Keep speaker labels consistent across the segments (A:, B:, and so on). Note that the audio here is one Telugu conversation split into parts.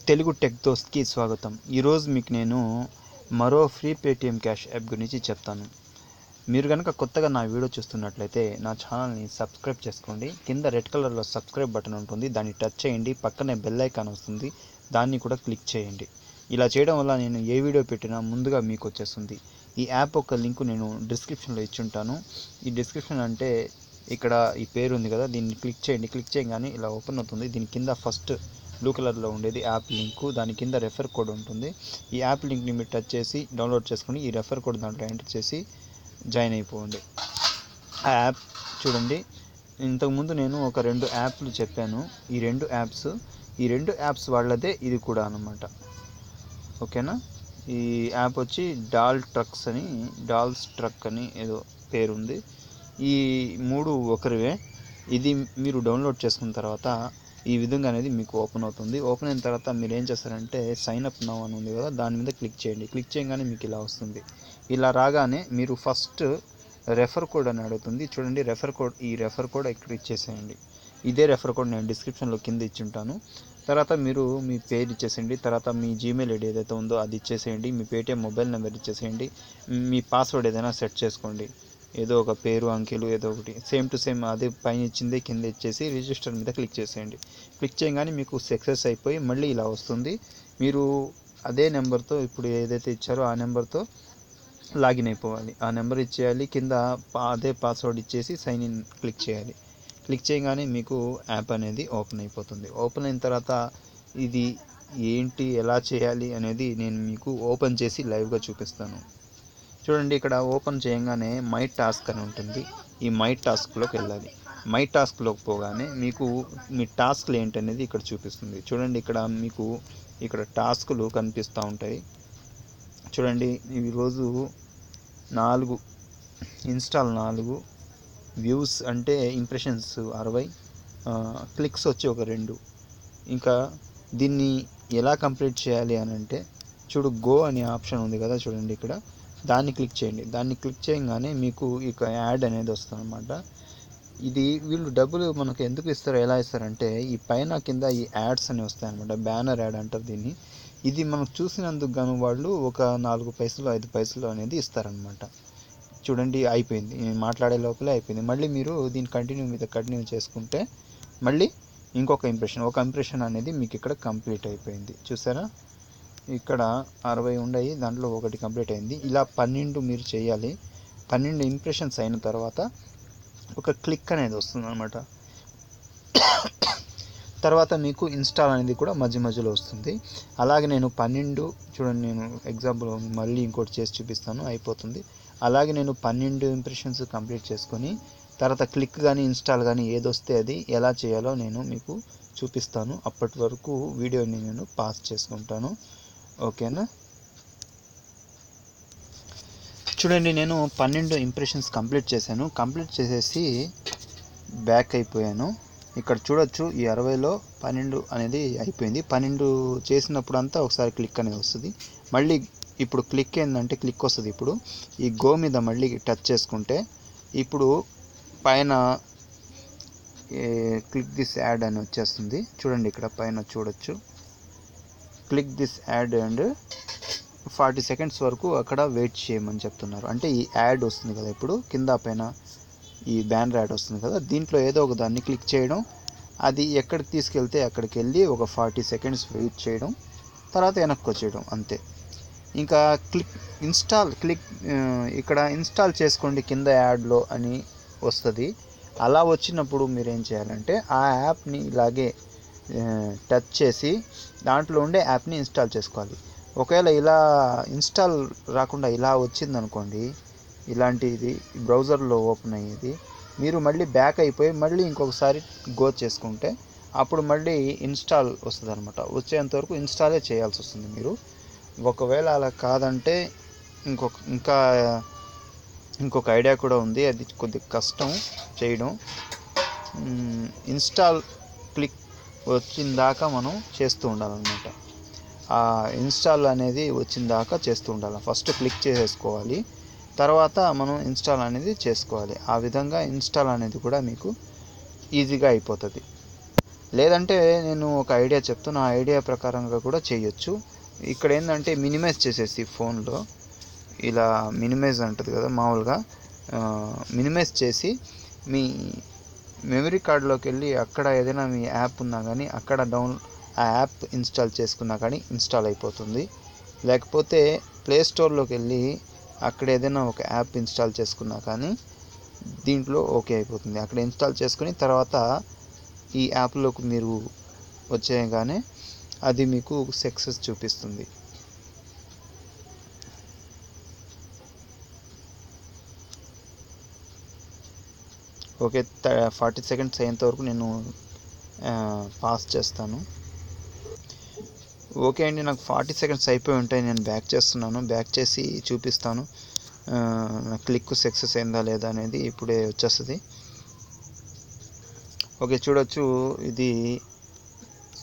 A: తెలుగు టెక్ దోస్త్కి స్వాగతం. ఈరోజు మీకు నేను మరో ఫ్రీ పేటిఎం క్యాష్ యాప్ గురించి చెప్తాను. మీరు కనుక కొత్తగా నా వీడియో చూస్తున్నట్లయితే నా ఛానల్ని సబ్స్క్రైబ్ చేసుకోండి. కింద రెడ్ కలర్లో సబ్స్క్రైబ్ బటన్ ఉంటుంది, దాన్ని టచ్ చేయండి. పక్కనే బెల్ ఐకాన్ వస్తుంది, దాన్ని కూడా క్లిక్ చేయండి. ఇలా చేయడం వల్ల నేను ఏ వీడియో పెట్టినా ముందుగా మీకు వచ్చేస్తుంది. ఈ యాప్ యొక్క లింక్ నేను డిస్క్రిప్షన్లో ఇచ్చుంటాను. ఈ డిస్క్రిప్షన్ అంటే ఇక్కడ ఈ పేరు ఉంది కదా, దీన్ని క్లిక్ చేయండి. క్లిక్ చేయగానే ఇలా ఓపెన్ అవుతుంది. దీని కింద ఫస్ట్ బ్లూ కలర్లో ఉండేది యాప్ లింకు, దాని కింద రెఫర్ కోడ్ ఉంటుంది. ఈ యాప్ లింక్ని మీరు టచ్ చేసి డౌన్లోడ్ చేసుకుని ఈ రెఫర్ కోడ్ దాంట్లో ఎంటర్ చేసి జాయిన్ అయిపోండి. ఆ యాప్ చూడండి, ఇంతకుముందు నేను ఒక 2 యాప్లు చెప్పాను. ఈ రెండు యాప్స్ వాళ్ళదే ఇది కూడా అన్నమాట. ఓకేనా. ఈ యాప్ వచ్చి డాల్స్ ట్రక్ అని ఏదో పేరుంది. ఈ 3 ఒకరివే. ఇది మీరు డౌన్లోడ్ చేసుకున్న తర్వాత ఈ విధంగా అనేది మీకు ఓపెన్ అవుతుంది. ఓపెన్ అయిన తర్వాత మీరు ఏం చేస్తారంటే సైన్ అప్ నౌ అని ఉంది కదా, దాని మీద క్లిక్ చేయండి. క్లిక్ చేయగానే మీకు ఇలా వస్తుంది. ఇలా రాగానే మీరు ఫస్ట్ రెఫర్ కోడ్ అని అడుగుతుంది. చూడండి, ఈ రెఫర్ కోడ్ ఇక్కడ ఇచ్చేసేయండి. ఇదే రెఫర్ కోడ్ నేను డిస్క్రిప్షన్లో కింద ఇచ్చుంటాను. తర్వాత మీరు మీ పేరు ఇచ్చేసేయండి. తర్వాత మీ జీమెయిల్ ఐడి ఏదైతే ఉందో అది ఇచ్చేసేయండి. మీ పేటిఎం మొబైల్ నెంబర్ ఇచ్చేసేయండి. మీ పాస్వర్డ్ ఏదైనా సెట్ చేసుకోండి, ఏదో ఒక పేరు అంకెలు ఏదో ఒకటి సేమ్ టు సేమ్ అదే పైన ఇచ్చిందే కింద ఇచ్చేసి రిజిస్టర్ మీద క్లిక్ చేసేయండి. క్లిక్ చేయగానే మీకు సక్సెస్ అయిపోయి మళ్ళీ ఇలా వస్తుంది. మీరు అదే నెంబర్తో ఇప్పుడు ఏదైతే ఇచ్చారో ఆ నెంబర్తో లాగిన్ అయిపోవాలి. ఆ నెంబర్ ఇచ్చేయాలి, కింద అదే పాస్వర్డ్ ఇచ్చేసి సైన్ ఇన్ క్లిక్ చేయాలి. క్లిక్ చేయగానే మీకు యాప్ అనేది ఓపెన్ అయిపోతుంది. ఓపెన్ అయిన తర్వాత ఇది ఏంటి, ఎలా చేయాలి అనేది నేను మీకు ఓపెన్ చేసి లైవ్గా చూపిస్తాను. చూడండి, ఇక్కడ ఓపెన్ చేయగానే మై టాస్క్ అని ఉంటుంది. ఈ మై టాస్క్లోకి వెళ్ళాలి. మై టాస్క్లోకి పోగానే మీకు మీ టాస్క్లు ఏంటనేది ఇక్కడ చూపిస్తుంది. చూడండి, ఇక్కడ టాస్కులు కనిపిస్తూ ఉంటాయి. చూడండి, ఈరోజు 4 ఇన్స్టాల్ 4, వ్యూస్ అంటే ఇంప్రెషన్స్ 60, క్లిక్స్ వచ్చి ఒక 2. ఇంకా దీన్ని ఎలా కంప్లీట్ చేయాలి అని అంటే చూడు, గో అనే ఆప్షన్ ఉంది కదా, చూడండి ఇక్కడ దాన్ని క్లిక్ చేయండి. దాన్ని క్లిక్ చేయగానే మీకు ఇక యాడ్ అనేది వస్తుంది అన్నమాట. ఇది వీళ్ళు డబ్బులు మనకు ఎందుకు ఇస్తారో, ఎలా ఇస్తారంటే ఈ పైన కింద ఈ యాడ్స్ అని వస్తాయి అన్నమాట. బ్యానర్ యాడ్ అంటారు దీన్ని. ఇది మనం చూసినందుకు గాను వాళ్ళు ఒక 4 పైసలు 5 పైసలు అనేది ఇస్తారనమాట. చూడండి, అయిపోయింది. నేను మాట్లాడే లోపలే అయిపోయింది. మళ్ళీ మీరు దీన్ని కంటిన్యూ చేసుకుంటే మళ్ళీ ఇంకొక ఇంప్రెషన్ అనేది మీకు ఇక్కడ కంప్లీట్ అయిపోయింది. చూసారా, ఇక్కడ 60 ఉన్నాయి, దాంట్లో ఒకటి కంప్లీట్ అయింది. ఇలా 12 మీరు చేయాలి. 12 ఇంప్రెషన్స్ అయిన తర్వాత ఒక క్లిక్ అనేది వస్తుంది అనమాట. తర్వాత మీకు ఇన్స్టాల్ అనేది కూడా మధ్యలో వస్తుంది. అలాగే నేను 12 చూడండి, నేను ఎగ్జాంపుల్ మళ్ళీ ఇంకోటి చేసి చూపిస్తాను, అయిపోతుంది. అలాగే నేను 12 ఇంప్రెషన్స్ కంప్లీట్ చేసుకొని తర్వాత క్లిక్ కానీ ఇన్స్టాల్ కానీ ఏదొస్తే అది ఎలా చేయాలో నేను మీకు చూపిస్తాను. అప్పటి వరకు వీడియోని నేను పాస్ చేసుకుంటాను. ఓకేనా. చూడండి, నేను 12 ఇంప్రెషన్స్ కంప్లీట్ చేశాను. కంప్లీట్ చేసేసి బ్యాక్ అయిపోయాను. ఇక్కడ చూడొచ్చు, ఈ 60లో 12 అనేది అయిపోయింది. 12 చేసినప్పుడు అంతా ఒకసారి క్లిక్ అనేది వస్తుంది. మళ్ళీ ఇప్పుడు క్లిక్ ఏంటంటే క్లిక్ వస్తుంది. ఇప్పుడు ఈ గో మీద మళ్ళీ టచ్ చేసుకుంటే ఇప్పుడు పైన క్లిక్ దిస్ యాడ్ అని వచ్చేస్తుంది. చూడండి, ఇక్కడ పైన చూడొచ్చు, click this add and 40 seconds వరకు అక్కడ వెయిట్ చేయమని చెప్తున్నారు. అంటే ఈ యాడ్ వస్తుంది కదా, ఇప్పుడు కింద పైన ఈ బ్యానర్ యాడ్ వస్తుంది కదా, దీంట్లో ఏదో ఒక దాన్ని క్లిక్ చేయడం, అది ఎక్కడికి తీసుకెళ్తే అక్కడికి వెళ్ళి ఒక 40 సెకండ్స్ వెయిట్ చేయడం, తర్వాత వెనక్కి వచ్చేయడం, అంతే. ఇంకా ఇక్కడ ఇన్స్టాల్ చేసుకోండి కింద యాడ్లో అని వస్తుంది. అలా వచ్చినప్పుడు మీరు ఏం చేయాలంటే ఆ యాప్ని ఇలాగే టచ్ చేసి దాంట్లో ఉండే యాప్ని ఇన్స్టాల్ చేసుకోవాలి. ఒకవేళ ఇలా ఇన్స్టాల్ రాకుండా ఇలా వచ్చిందనుకోండి, ఇలాంటిది బ్రౌజర్లో ఓపెన్ అయ్యేది, మీరు మళ్ళీ బ్యాక్ అయిపోయి మళ్ళీ ఇంకొకసారి గో చేసుకుంటే అప్పుడు మళ్ళీ ఇన్స్టాల్ వస్తుంది అనమాట. వచ్చేంతవరకు ఇన్స్టాలే చేయాల్సి వస్తుంది మీరు. ఒకవేళ అలా కాదంటే ఇంకొక ఐడియా కూడా ఉంది, అది కొద్దిగా కష్టం చేయడం. ఇన్స్టాల్ క్లిక్ వచ్చిందాకా మనం చేస్తూ ఉండాలన్నమాట. ఆ ఇన్స్టాల్ అనేది వచ్చిందాకా చేస్తూ ఉండాలి. ఫస్ట్ క్లిక్ చేసేసుకోవాలి, తర్వాత మనం ఇన్స్టాల్ అనేది చేసుకోవాలి. ఆ విధంగా ఇన్స్టాల్ అనేది కూడా మీకు ఈజీగా అయిపోతుంది. లేదంటే నేను ఒక ఐడియా చెప్తాను, ఆ ఐడియా ప్రకారంగా కూడా చేయొచ్చు. ఇక్కడ ఏంటంటే మినిమైజ్ చేసేసి ఫోన్లో ఇలా మినిమైజ్ అంటుంది కదా మామూలుగా, మినిమైజ్ చేసి మీ మెమరీ కార్డులోకి వెళ్ళి అక్కడ ఏదైనా మీ యాప్ ఉన్నా కానీ అక్కడ ఆ యాప్ ఇన్స్టాల్ చేసుకున్నా కానీ ఇన్స్టాల్ అయిపోతుంది. లేకపోతే ప్లే స్టోర్లోకి వెళ్ళి అక్కడ ఏదైనా ఒక యాప్ ఇన్స్టాల్ చేసుకున్నా కానీ దీంట్లో ఓకే అయిపోతుంది. అక్కడ ఇన్స్టాల్ చేసుకుని తర్వాత ఈ యాప్లోకి మీరు వచ్చేయగానే అది మీకు సక్సెస్ చూపిస్తుంది. ఓకే, 40 సెకండ్స్ అయ్యేంత వరకు నేను పాస్ చేస్తాను. ఓకే అండి, నాకు 40 సెకండ్స్ అయిపోయి ఉంటాయి. నేను బ్యాక్ చేస్తున్నాను, బ్యాక్ చేసి చూపిస్తాను క్లిక్ సక్సెస్ అయిందా లేదా అనేది. ఇప్పుడే వచ్చేస్తుంది. ఓకే, చూడొచ్చు ఇది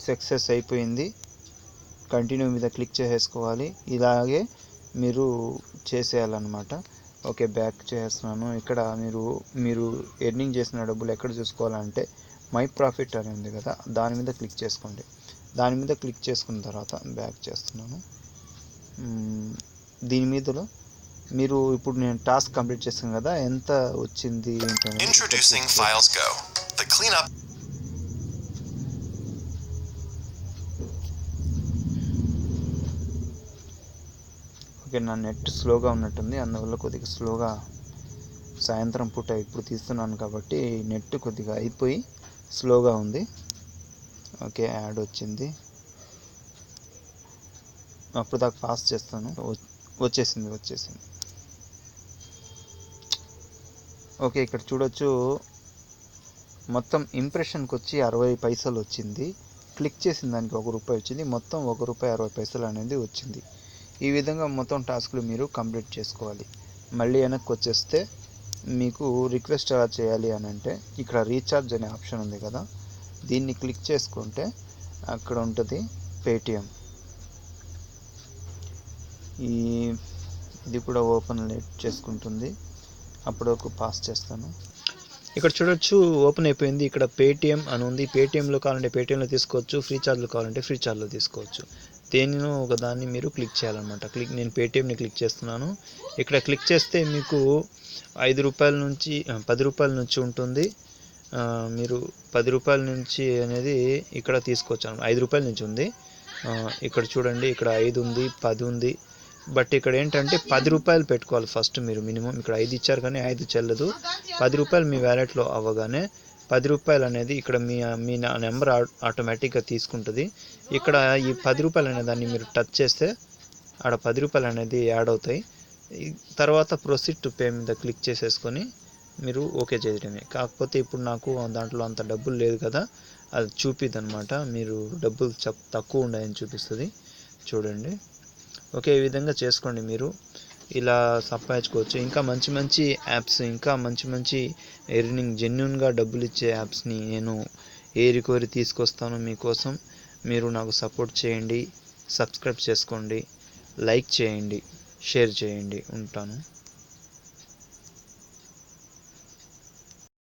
A: సక్సెస్ అయిపోయింది. కంటిన్యూ మీద క్లిక్ చేసేసుకోవాలి. ఇలాగే మీరు చేసేయాలన్నమాట. ఓకే, బ్యాక్ చేస్తున్నాను. ఇక్కడ మీరు ఎర్నింగ్ చేసిన డబ్బులు ఎక్కడ చూసుకోవాలంటే మై ప్రాఫిట్ అని ఉంది కదా, దాని మీద క్లిక్ చేసుకోండి. దాని మీద క్లిక్ చేసుకున్న తర్వాత బ్యాక్ చేస్తున్నాను. దీని మీదలో మీరు ఇప్పుడు నేను టాస్క్ కంప్లీట్ చేస్తాను కదా, ఎంత వచ్చింది ఏంటనేది. ఓకే, నా నెట్ స్లోగా ఉన్నట్టుంది, అందువల్ల కొద్దిగా స్లోగా, సాయంత్రం పూట ఇప్పుడు తీస్తున్నాను కాబట్టి నెట్ కొద్దిగా అయిపోయి స్లోగా ఉంది. ఓకే, యాడ్ వచ్చింది. అప్పుడు దాకా పాస్ చేస్తాను. వచ్చేసింది. ఓకే, ఇక్కడ చూడొచ్చు మొత్తం ఇంప్రెషన్కి వచ్చి 60 పైసలు వచ్చింది. క్లిక్ చేసిన దానికి ₹1 వచ్చింది. మొత్తం ₹1.60 అనేది వచ్చింది. ఈ విధంగా మొత్తం టాస్క్లు మీరు కంప్లీట్ చేసుకోవాలి. మళ్ళీ వెనక్కి వచ్చేస్తే మీకు రిక్వెస్ట్ ఎలా చేయాలి అని అంటే ఇక్కడ రీఛార్జ్ అనే ఆప్షన్ ఉంది కదా, దీన్ని క్లిక్ చేసుకుంటే అక్కడ ఉంటుంది పేటిఎం. ఇది కూడా ఓపెన్ చేసుకుంటుంది. అప్పటివరకు పాస్ చేస్తాను. ఇక్కడ చూడొచ్చు ఓపెన్ అయిపోయింది. ఇక్కడ పేటిఎం అని ఉంది. పేటిఎంలో కావాలంటే పేటిఎంలో తీసుకోవచ్చు, ఫ్రీచార్జ్లో కావాలంటే ఫ్రీచార్జ్లో తీసుకోవచ్చు. దేనినో ఒక దాన్ని మీరు క్లిక్ చేయాలన్నమాట. నేను పేటిఎంని క్లిక్ చేస్తున్నాను. ఇక్కడ క్లిక్ చేస్తే మీకు ₹5 నుంచి ₹10 నుంచి ఉంటుంది. మీరు ₹10 నుంచి అనేది ఇక్కడ తీసుకోవచ్చు. ₹5 నుంచి ఉంది. ఇక్కడ చూడండి, ఇక్కడ 5 ఉంది, 10 ఉంది. బట్ ఇక్కడ ఏంటంటే ₹10 పెట్టుకోవాలి ఫస్ట్ మీరు మినిమం. ఇక్కడ 5 ఇచ్చారు కానీ 5 చెల్లదు. ₹10 మీ వ్యాలెట్లో అవ్వగానే ₹10 అనేది ఇక్కడ మీ నెంబర్ ఆటోమేటిక్గా తీసుకుంటుంది. ఇక్కడ ఈ ₹10 అనే దాన్ని మీరు టచ్ చేస్తే ఆడ ₹10 అనేది యాడ్ అవుతాయి. తర్వాత ప్రొసీడ్ టు పే మీద క్లిక్ చేసేసుకొని మీరు ఓకే చేయడమే. కాకపోతే ఇప్పుడు నాకు దాంట్లో అంత డబ్బులు లేదు కదా, అది చూపిద్ది అనమాట. మీరు డబ్బులు తక్కువ ఉన్నాయని చూపిస్తుంది. చూడండి. ఓకే, ఈ విధంగా చేసుకోండి. మీరు ఇలా సంపాదించుకోవచ్చు. ఇంకా మంచి యాప్స్, ఇంకా మంచి ఎర్నింగ్ జెన్యూన్గా డబ్బులు ఇచ్చే యాప్స్ని నేను ఏరికోరి తీసుకొస్తాను మీకోసం. మీరు నాకు సపోర్ట్ చేయండి, సబ్స్క్రైబ్ చేసుకోండి, లైక్ చేయండి, షేర్ చేయండి. ఉంటాను.